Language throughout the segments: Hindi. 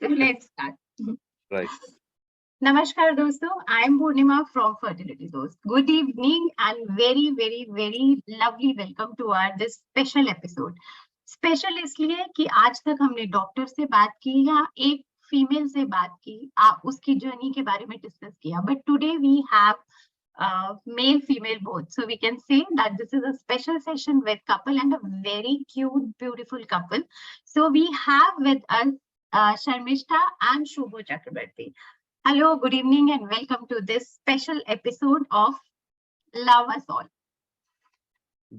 So let's start. Right. Namaskar दोस्तों, I am Purnima from Fertility Dost. Good evening and very lovely welcome to our this special episode. Special इसलिए कि आज तक हमने डॉक्टर से बात की या एक फीमेल से बात की, उसकी जर्नी के बारे में डिस्कस किया. But today we have male female both, so we can say that this is a special session with couple and a very cute beautiful couple. So we have with us Sharmishta and Shubho Chakrabarti. Hello, good evening and welcome to this special episode of Love Us All.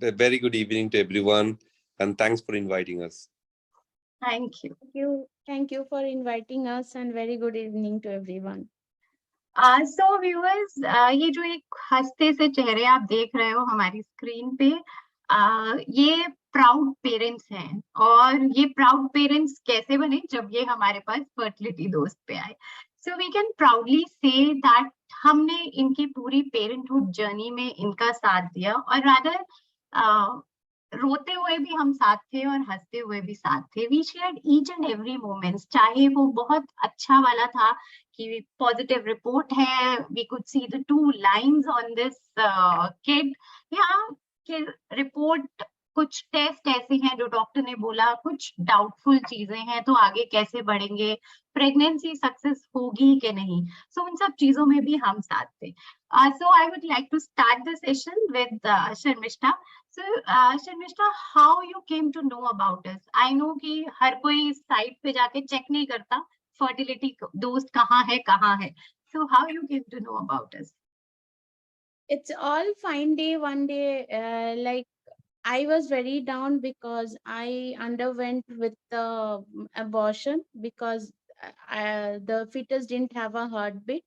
A very good evening to everyone and thanks for inviting us. Thank you. Thank you for inviting us and very good evening to everyone. So viewers, ये जो एक हंसते से चेहरे आप देख रहे हो हमारी स्क्रीन पे, ये प्राउड पेरेंट्स हैं. और ये प्राउड पेरेंट्स कैसे बने? जब ये हमारे पास फर्टिलिटी दोस्त पे आए. So we can proudly say that हमने इनकी पूरी पेरेंटहुड जर्नी में इनका साथ दिया, और रादर रोते हुए भी हम साथ थे और हंसते हुए भी साथ थे. We shared each and every moments, चाहे वो बहुत अच्छा वाला था कि पॉजिटिव रिपोर्ट है, we could see the 2 lines on this kid, या कि रिपोर्ट कुछ टेस्ट ऐसे हैं जो डॉक्टर ने बोला कुछ डाउटफुल चीजें हैं, तो आगे कैसे बढ़ेंगे, प्रेगनेंसी सक्सेस होगी कि नहीं. सो उन सब चीजों में भी हम साथ थे. So I would like to start the session with Sharmishta. So, Sharmishta, how you came to know about us? I know कि हर कोई साइट पे जाके चेक नहीं करता फर्टिलिटी दोस्त कहाँ है. So how you came to know about us? It's all fine day. One day, like I was very down because I underwent with the abortion because the fetus didn't have a heartbeat.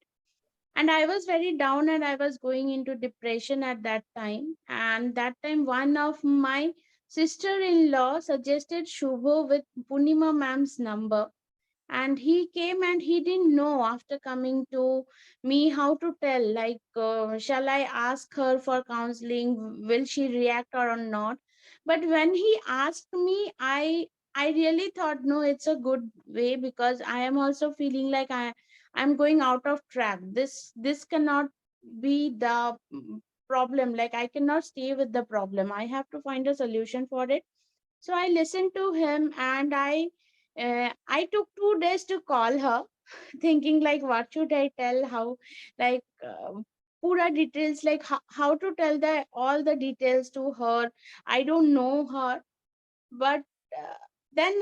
And I was very down and I was going into depression at that time. And that time, one of my sister-in-law suggested Shubho with Punima ma'am's number. And he came and he didn't know after coming to me how to tell, like, shall I ask her for counseling? Will she react or not? But when he asked me, I really thought, no, it's a good way because I am also feeling like I'm going out of track. This cannot be the problem. Like I cannot stay with the problem. I have to find a solution for it. So I listened to him and I took 2 days to call her, thinking like, what should I tell? How, like, pura details, like how to tell all the details to her. I don't know her, but then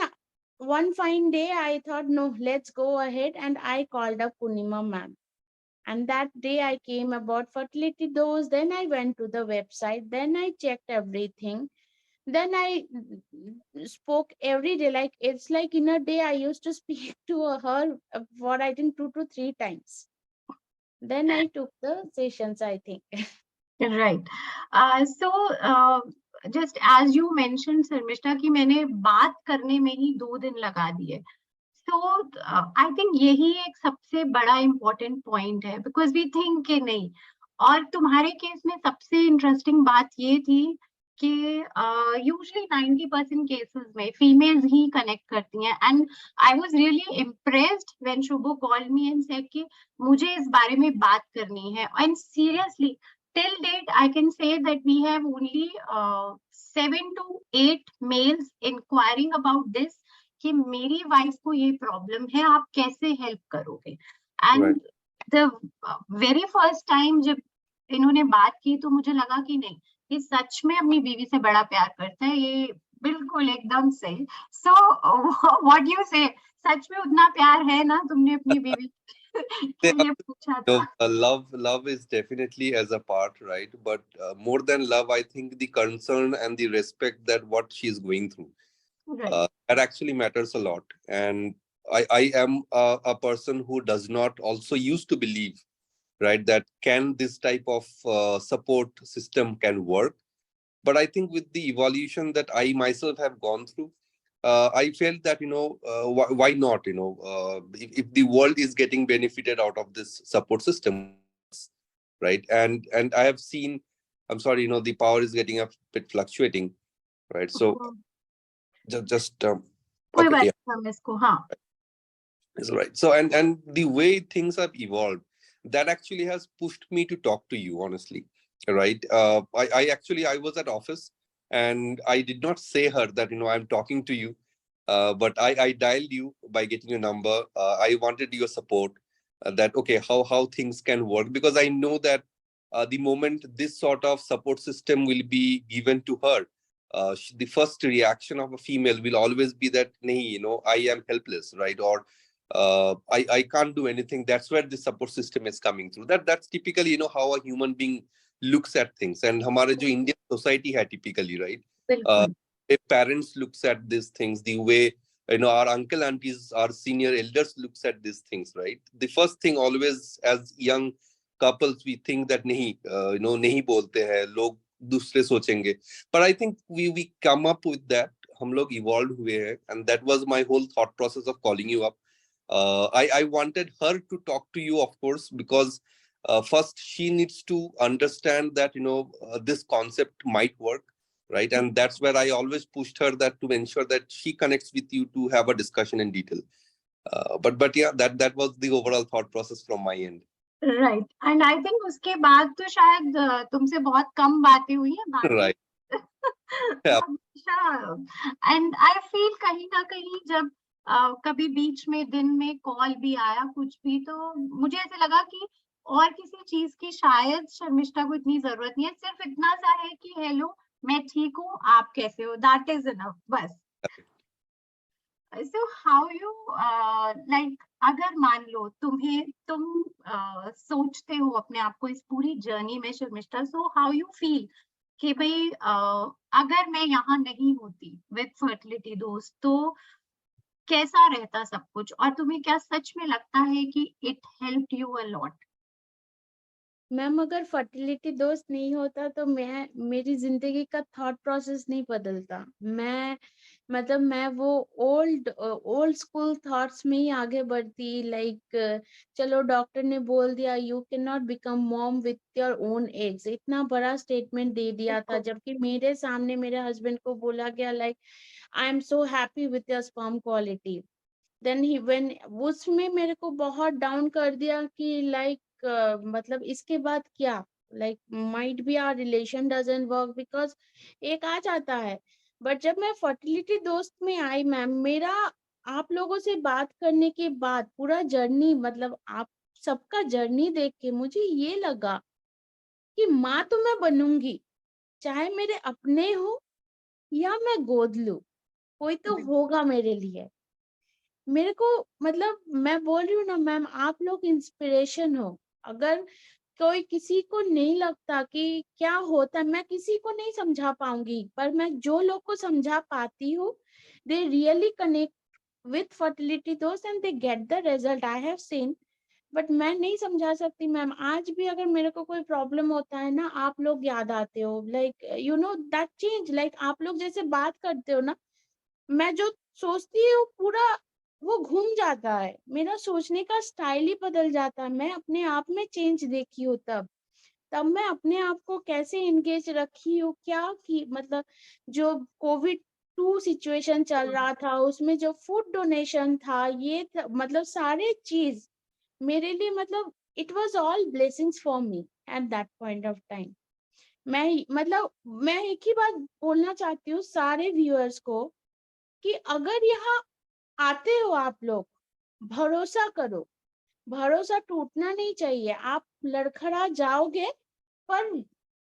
one fine day I thought, no, let's go ahead, and I called up Punima ma'am. And that day I came about fertility dose. Then I went to the website. Then I checked everything. Then I spoke every day. Like it's like in a day I used to speak to her for I think 2 to 3 times. Then I took the sessions, I think. Right. Just as you mentioned, Sharmishta, कि मैंने बात करने में ही 2 दिन लगा दिए. So I think यही एक सबसे बड़ा important point है, because we think कि नहीं. और तुम्हारे केस में सबसे इंटरेस्टिंग बात ये थी कि यूजुअली 90% केसेस में फीमेल्स ही कनेक्ट करती हैं. And I was really impressed when Shubho called me and said कि मुझे इस बारे में बात करनी है. And seriously till date I can say that we have only 7 to 8 males inquiring about this कि मेरी वाइफ को ये प्रॉब्लम है, आप कैसे हेल्प करोगे. And the very first time जब इन्होंने बात की तो मुझे लगा कि नहीं, ये सच में अपनी बीवी से बड़ा प्यार करता है, ये बिल्कुल एकदम सही. सो व्हाट यू से, सच में उतना प्यार है ना तुमने अपनी बीवी के लिए पूछा था? Love is definitely as a part, right? But more than love, I think the concern and the respect that what she is going through, Right. that actually matters a lot. And I am a person who does not also used to believe, right, that can this type of support system can work. But I think with the evolution that I myself have gone through, I felt that, why not, if the world is getting benefited out of this support system, right? And I have seen, I'm sorry, the power is getting a bit fluctuating, right? So just कोई बात नहीं, हम इसको, हाँ. Is right. So and the way things have evolved, that actually has pushed me to talk to you honestly, right? I was at office and I did not say her that I'm talking to you, but I dialed you by getting your number. I wanted your support. That okay, how things can work, because I know that the moment this sort of support system will be given to her, the first reaction of a female will always be that, nahi, I am helpless, right? Or I can't do anything. That's where the support system is coming through. That's typically how a human being looks at things. And हमारे जो Indian society है typically, right? Uh, बिल्कुल way parents looks at these things, the way our uncle aunties, our senior elders looks at these things, right? The first thing always as young couples we think that नहीं नहीं बोलते हैं लोग, दूसरे सोचेंगे. But I think we come up with that. हम लोग evolved हुए हैं, and that was my whole thought process of calling you up. I wanted her to talk to you, of course, because first she needs to understand that this concept might work, right? And that's where I always pushed her that to ensure that she connects with you to have a discussion in detail. But yeah, that was the overall thought process from my end. Right and I think उसके बाद तो शायद तुमसे बहुत कम बातें हुई है बाकी Right. Yeah. हमेशा एंड आई फील कहीं ना कहीं जब कभी बीच में दिन में कॉल भी आया कुछ भी, तो मुझे ऐसे लगा कि और किसी चीज की शायद शर्मिष्ठा को इतनी जरूरत नहीं है, सिर्फ इतना सा है कि हेलो मैं ठीक हूँ, आप कैसे हो, दैट इज इनफ बस. So how you like अगर मान लो तुम सोचते हो अपने आप को इस पूरी जर्नी में Sharmishtha, so how you feel कि भाई अगर मैं यहाँ नहीं होती विद फर्टिलिटी दोस्त तो कैसा रहता सब कुछ, और तुम्हें क्या सच में लगता है कि it helped you a lot? Ma'am अगर फर्टिलिटी दोस्त नहीं होता तो मेरी जिंदगी का थॉट प्रोसेस नहीं बदलता. मैं वो ओल्ड स्कूल थॉट्स में ही आगे बढ़ती. लाइक चलो डॉक्टर ने बोल दिया you can not become mom with your own eggs, इतना बड़ा स्टेटमेंट दे दिया था, जबकि मेरे सामने मेरे हस्बैंड को बोला गया like I am so happy with your sperm quality. Then when उसमें मेरे को बहुत डाउन कर दिया कि लाइक मतलब इसके बाद क्या, like might be our relation doesn't work because एक आ जाता है. बट जब मैं फर्टिलिटी दोस्त में आई मैम, मेरा आप लोगों से बात करने के बाद पूरा जर्नी, मतलब आप सबका जर्नी देख के मुझे ये लगा कि माँ तो मैं बनूंगी, चाहे मेरे अपने हो या मैं गोद लूं, कोई तो होगा मेरे लिए. मेरे को मतलब मैं बोल रही हूँ ना मैम, आप लोग इंस्पिरेशन हो. अगर कोई किसी को नहीं लगता कि क्या होता है, मैं किसी को नहीं समझा पाऊंगी, पर मैं जो लोग को समझा पाती हूँ they really connect with fertility दोस्त and they get the result I have seen. But मैं नहीं समझा सकती मैम. आज भी अगर मेरे को कोई प्रॉब्लम होता है ना, आप लोग याद आते हो. Like you know that change, like आप लोग जैसे बात करते हो ना, मैं जो सोचती हूँ पूरा वो घूम जाता है, मेरा सोचने का स्टाइल ही बदल जाता है. मैं अपने आप में चेंज देखी हूँ तब मैं अपने आप को कैसे एंगेज रखी हूँ, क्या की मतलब जो कोविड-2 सिचुएशन चल रहा था उसमें जो फूड डोनेशन था, ये मतलब सारे चीज मेरे लिए मतलब it was all blessings for me at that point of time. मैं एक ही बात बोलना चाहती हूँ सारे व्यूअर्स को कि अगर यहाँ आते हो आप लोग, भरोसा करो, भरोसा टूटना नहीं चाहिए. आप लड़खड़ा जाओगे पर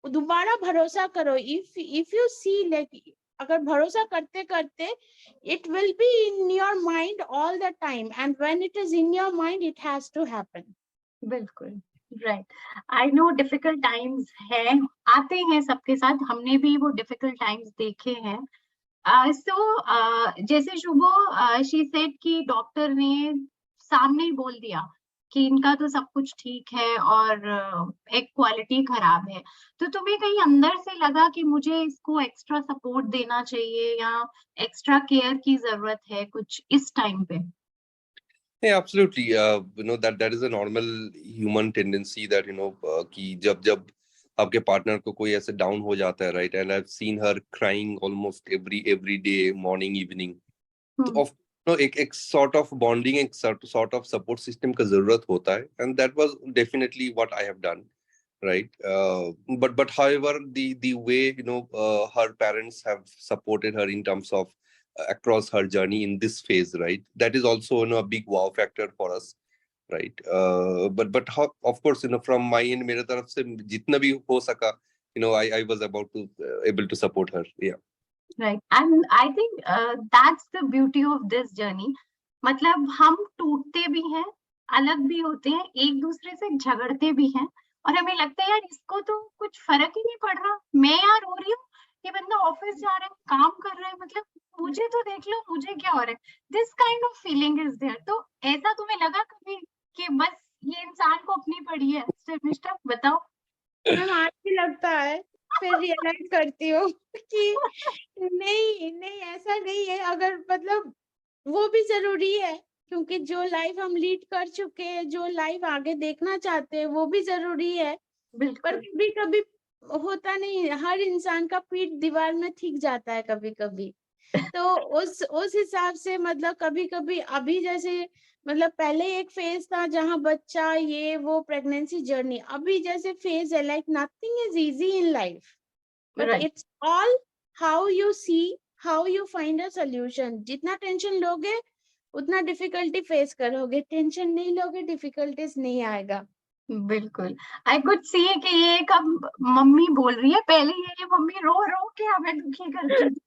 दोबारा भरोसा करो. इफ यू सी लाइक अगर भरोसा करते करते it will be in your mind all the time and when it is in your mind it has to happen. बिल्कुल right. I know difficult times है, आते हैं सबके साथ, हमने भी वो डिफिकल्ट टाइम्स देखे हैं. जैसे शुभो शी सेड कि डॉक्टर ने सामने ही बोल दिया कि इनका तो सब कुछ ठीक है और एक क्वालिटी खराब है, तो तुम्हें कहीं अंदर से लगा कि मुझे इसको एक्स्ट्रा सपोर्ट देना चाहिए या एक्स्ट्रा केयर की जरूरत है कुछ इस टाइम पे? Yeah, absolutely. That is a normal human tendency that कि जब आपके पार्टनर को कोई ऐसे डाउन हो जाता है, right? And I've seen her crying almost every day, morning, evening. तो नो एक sort of bonding, एक sort of support system का जरूरत होता है, and that was definitely what I have done, right? But however, the way her parents have supported her in terms of across her journey in this phase, right? That is also a big wow factor for us, right? But how, of course, from my end, मेरे तरफ से जितना भी हो सका, I was about to able to support her. Yeah. Right. And I think that's the beauty of this journey. मतलब हम टूटते भी हैं, अलग भी होते हैं, एक दूसरे से झगड़ते भी हैं, और हमें लगता है यार इसको तो कुछ फर्क ही नहीं पड़ रहा, मैं यार रो रही हूँ, ये बंदा ऑफिस जा रहा है, काम कर रहा है, मतलब मुझे तो देख लो, मुझे क्या हो रहा है, this kind of feeling is there. तो ऐसा तुम्हें लगा कभी कि बस ये इंसान को अपनी पड़ी है? शर्मिष्ठा बताओ। मैम आज भी लगता है, फिर रियलाइज करती हूँ कि नहीं नहीं ऐसा नहीं है, अगर मतलब वो भी जरूरी है, क्योंकि जो लाइफ हम लीड कर चुके हैं, जो लाइफ आगे देखना चाहते हैं, वो भी जरूरी है। पर बिल्कुल। कभी कभी होता नहीं है, हर इंसान का पीठ दीवार में ठीक जाता है कभी कभी। तो उस हिसाब से मतलब कभी कभी अभी जैसे मतलब पहले एक फेज था जहाँ बच्चा ये वो प्रेगनेंसी जर्नी, अभी जैसे फेज है like nothing is easy in life, but Right. It's all how you see, how you find a solution. जितना टेंशन लोगे उतना डिफिकल्टी फेस करोगे, टेंशन नहीं लोगे डिफिकल्टीज नहीं आएगा। बिल्कुल। आई कुड सी कि ये कब मम्मी बोल रही है, पहले ये मम्मी रो रो के हमें दुखी करती थी।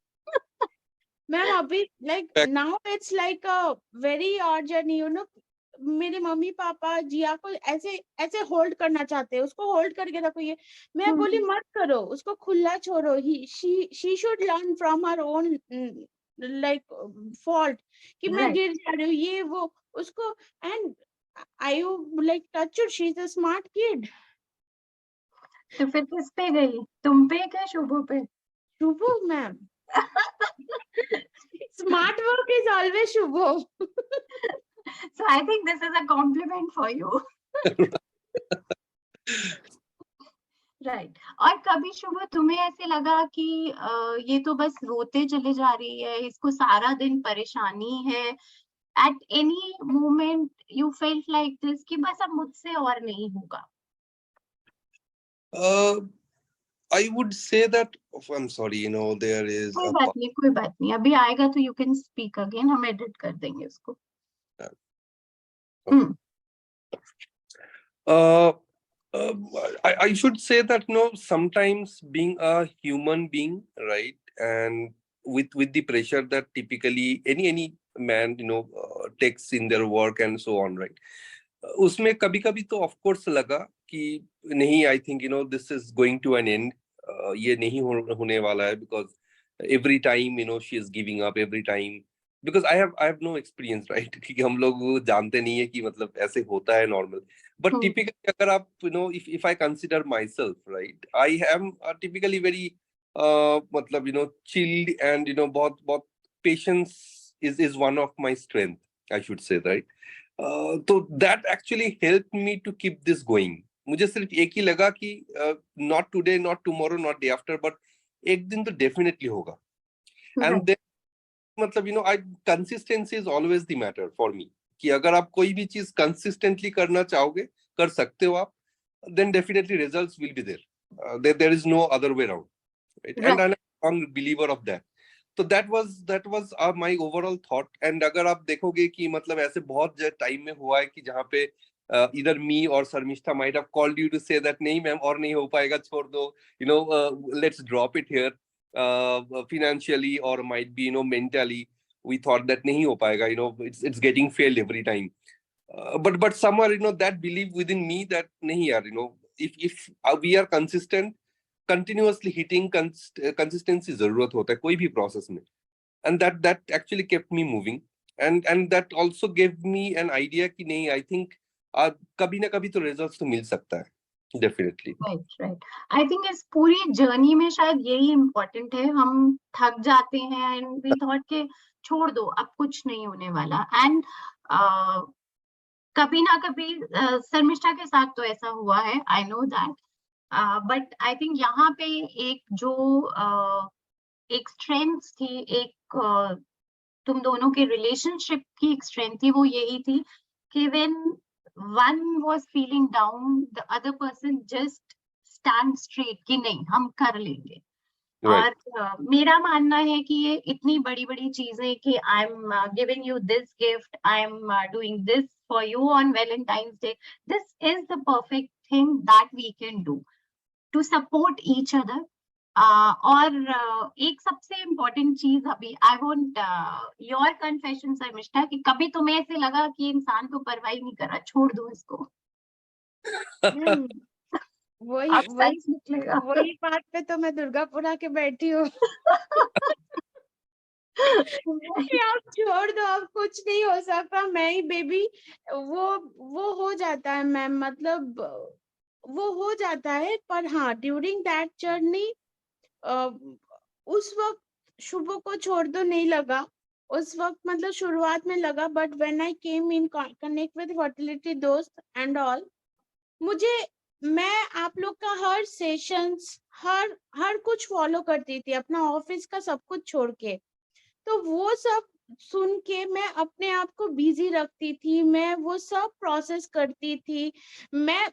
मैम अभी like now it's like a very odd journey, you know. मेरे मम्मी पापा जिया को ऐसे ऐसे होल्ड करना चाहते हैं, उसको होल्ड करके रखो। ये मैं बोली मत करो, उसको खुला छोड़ो, she should learn from her own like fault कि मैं Right. गिर जा रही हूँ ये वो उसको। And I like touch she is a smart kid. तो फिर किस पे गई, तुम पे क्या शुभो पे? Shubho ma'am, smart work is always Shubho. So I think this is a compliment for you. Right. और कभी शुभ तुम्हें ऐसे लगा कि ये तो बस रोते चले जा रही है, इसको सारा दिन परेशानी है, at any moment you felt like this कि बस अब मुझसे और नहीं होगा? I would say that, I'm sorry, there is कोई a बात नहीं, कोई बात नहीं, अभी आएगा तो you can speak again, हम edit कर देंगे उसको। Okay. I should say that sometimes being a human being, right, and with the pressure that typically any man takes in their work and so on, right, उसमें कभी कभी तो of course लगा कि नहीं, I think this is going to an end, ये नहीं होने वाला है, because every time she is giving up every time, because I have no experience, right, क्योंकि हम लोग जानते नहीं है कि मतलब ऐसे होता है normal. But typically अगर आप if I consider myself, right, I am typically very मतलब chilled, and बहुत patience is one of my strength, I should say, right. तो that actually helped me to keep this going. मुझे सिर्फ एक ही लगा कि not today, not tomorrow, not day after, but एक दिन तो definitely होगा. And then मतलब I consistency is always the matter for me, कि अगर आप कोई भी चीज consistently करना चाहोगे, कर सकते हो आप, then definitely results will be there. There is no other way around, right? And I'm a strong believer of that. So that was my overall thought. And अगर आप देखोगे कि मतलब ऐसे बहुत टाइम में हुआ है कि जहाँ पे either me or Sarmishta might have called you to say that नहीं मैम और नहीं हो पाएगा, छोड़ दो, let's drop it here, financially or might be mentally we thought that nahi ho payega, it's getting failed every time, but somewhere that belief within me that nahi yaar, if we are consistent, continuously hitting consistency zarurat hota hai koi bhi process mein, and that actually kept me moving, and that also gave me an idea ki nahi, I think kabhi na kabhi to results to mil sakta hai, definitely. Right. I think इस पूरी जर्नी में शायद यही इम्पोर्टेंट है, हम थक जाते हैं एंड वी थॉट के छोड़ दो, अब कुछ नहीं होने वाला, एंड कभी ना कभी शर्मिष्ठा के साथ तो ऐसा हुआ है, I know that, but I think यहाँ पे एक जो एक स्ट्रेंथ थी, एक तुम दोनों के रिलेशनशिप की एक स्ट्रेंथ थी वो यही थी कि when one was feeling down the other person just stand straight कि नहीं हम कर लेंगे। Right. और मेरा मानना है कि ये इतनी बड़ी बड़ी चीजें कि I am giving you this gift, I am doing this for you on Valentine's Day, this is the perfect thing that we can do to support each other. और एक सबसे इम्पोर्टेंट चीज अभी I want your confession Sharmistha कि कभी तुम्हें ऐसे लगा कि इंसान तो परवाह ही नहीं कर रहा, छोड़ दो इसको? वही अब वही सच निकलेगा। वही बात पे तो मैं दुर्गापुरा के बैठी हूँ कि आप छोड़ दो, अब कुछ नहीं हो सकता, मैं ही बेबी। वो हो जाता है मैम, मतलब वो हो जाता है, पर हाँ ड्यूरिंग दैट जर्नी उस वक्त शुभ को छोड़ दो नहीं लगा, उस वक्त मतलब शुरुआत में लगा, but when I came in connect with fertility दोस्त एंड ऑल, मुझे मैं आप लोग का हर सेशंस हर कुछ फॉलो करती थी, अपना ऑफिस का सब कुछ छोड़ के। तो वो सब सुन के मैं अपने आप को बिजी रखती थी, मैं वो सब प्रोसेस करती थी, मैं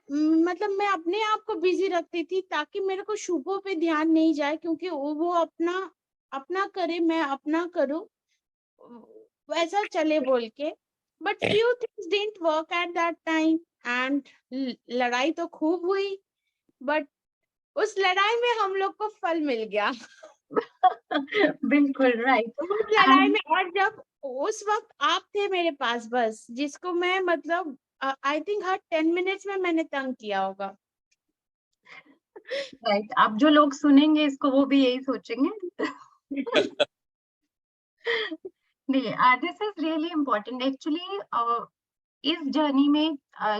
अपने आप को बिजी रखती थी ताकि मेरे को शुभों पे ध्यान नहीं जाए, क्योंकि वो अपना अपना करे, मैं अपना करूं, वैसा चले बोल के। But few things didn't work at that time and लड़ाई तो खूब हुई, बट उस लड़ाई में हम लोग को फल मिल गया बिल्कुल राइट। उस लड़ाई में। और जब उस वक्त आप थे मेरे पास बस, जिसको मैं मतलब आई थिंक हर 10 मिनट्स में मैंने तंग किया होगा। राइट, अब जो लोग सुनेंगे इसको वो भी यही सोचेंगे। नहीं, this is really important actually. इस जर्नी में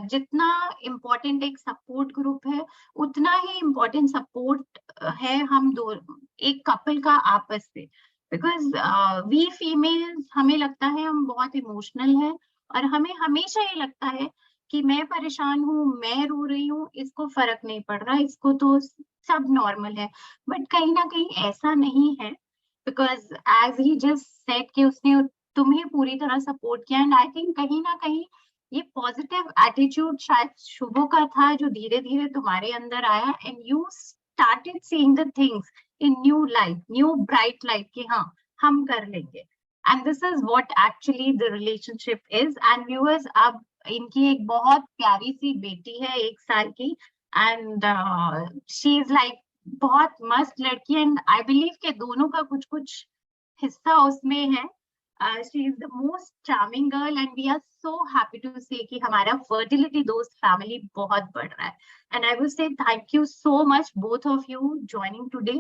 जितना इम्पोर्टेंट एक सपोर्ट ग्रुप है उतना ही इम्पोर्टेंट सपोर्ट है हम दो एक कपल का आपस से, बिकॉज वी फीमेल्स हमें लगता है हम बहुत इमोशनल हैं और हमें हमेशा ये लगता है कि मैं परेशान हूँ, मैं रो रही हूँ, इसको फर्क नहीं पड़ रहा, इसको तो सब नॉर्मल है। बट कहीं ना कहीं ऐसा नहीं है, because as he just said कि उसने तुम्हें पूरी तरह सपोर्ट किया, एंड आई थिंक कहीं ना कहीं ये पॉजिटिव एटीट्यूड शायद शुभो का था जो धीरे धीरे तुम्हारे अंदर आया, and you started seeing the things in new light, new bright light कि हाँ हम कर लेंगे। And this is what actually the relationship is. And viewers, अब इनकी एक बहुत प्यारी सी बेटी है 1 साल की, एंड शी इज लाइक बहुत मस्त लड़की, एंड आई बिलीव के दोनों का कुछ कुछ हिस्सा उसमें है। She is the most charming girl and we are so happy to say कि हमारा fertility दोस्त family बहुत बढ़ रहा है। And I will say thank you so much both of you joining today.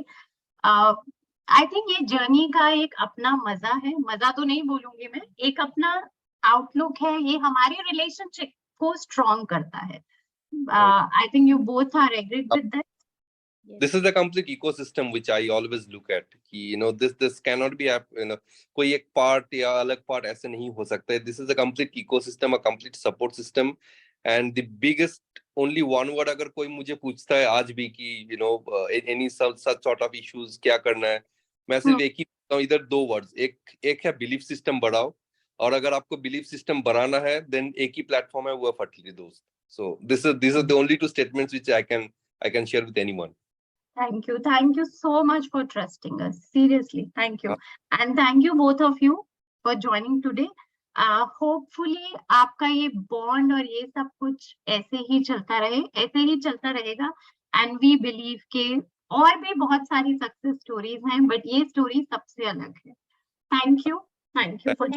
I think ये जर्नी का एक अपना मजा है, मजा तो नहीं बोलूंगी मैं, एक अपना आउटलुक है, ये हमारे रिलेशनशिप को स्ट्रॉन्ग करता है। I think you both are agreed with that. This is the complete ecosystem which I always look at कि this cannot be कोई एक part या अलग part ऐसे नहीं हो सकता है। This is a complete ecosystem, a complete support system, and the biggest only one word अगर कोई मुझे पूछता है आज भी कि any such sort of issues क्या करना है, मैं सिर्फ एक ही बोलता हूँ, इधर 2 words, एक है belief system बढ़ाओ, और अगर आपको belief system बढ़ाना है then एक ही platform है, वो है फर्टिलिटी दोस्त। So these are the only 2 statements which I can share with anyone. Thank you so much for trusting us. Seriously, thank you. And thank you both of you for joining today. Hopefully आपका ये bond और ये सब कुछ ऐसे ही चलता रहे, ऐसे ही चलता रहेगा। And we believe के और भी बहुत सारी success stories हैं, but ये story सबसे अलग है। Thank you for